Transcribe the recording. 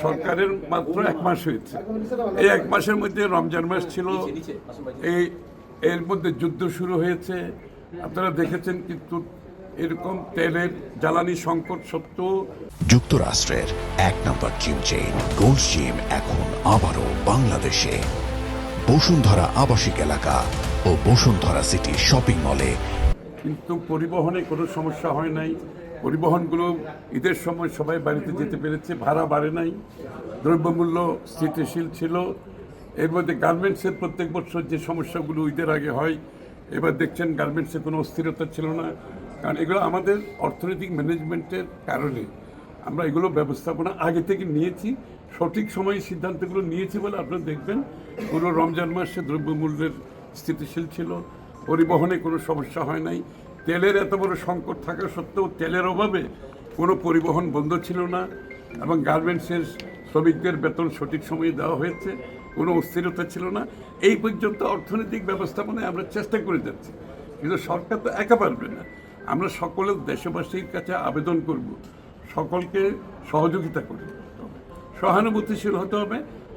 সরকারের মাত্র 1 মাস হয়েছে। এই 1 মাসের মধ্যে রমজান মাস ছিল, এর মধ্যে যুদ্ধ শুরু হয়েছে। আপনারা দেখেছেন, কিন্তু এরকম তেলের জ্বালানি সংকট সত্ত্বেও যুক্তরাষ্ট্রের 1 নম্বর জিম চেইন গোল্ড জিম এখন আবারও বাংলাদেশে বসুন্ধরা আবাসিক এলাকা ও বসুন্ধরা সিটি শপিং মলে। কিন্তু পরিবহনে কোনো সমস্যা হয় নাই। পরিবহনগুলো ঈদের সময় সবাই বাড়িতে যেতে পেরেছে, ভাড়া বাড়ে নাই, দ্রব্যমূল্য স্থিতিশীল ছিল। এর মধ্যে গার্মেন্টসের প্রত্যেক বছর যে সমস্যাগুলো ঈদের আগে হয়, এবার দেখছেন গার্মেন্টসে কোনো অস্থিরতা ছিল না, কারণ এগুলো আমাদের অর্থনৈতিক ম্যানেজমেন্টের কারণে আমরা এগুলো ব্যবস্থাপনা আগে থেকে নিয়েছি, সঠিক সময়ে সিদ্ধান্তগুলো নিয়েছি বলে আপনারা দেখবেন পুরো রমজান মাসে দ্রব্যমূল্যের স্থিতিশীল ছিল, পরিবহনে কোনো সমস্যা হয় নাই। তেলের এত বড় সংকট থাকা সত্ত্বেও তেলের অভাবে কোনো পরিবহন বন্ধ ছিল না, এবং গার্মেন্টসের শ্রমিকদের বেতন সঠিক সময়ে দেওয়া হয়েছে, কোনো অস্থিরতা ছিল না। এই পর্যন্ত অর্থনৈতিক ব্যবস্থাপনায় আমরা চেষ্টা করে যাচ্ছি, কিন্তু সরকার তো একা পারবে না। আমরা সকলের দেশবাসীর কাছে আবেদন করব, সকলকে সহযোগিতা করতে হবে, সহানুভূতিশীল হতে হবে।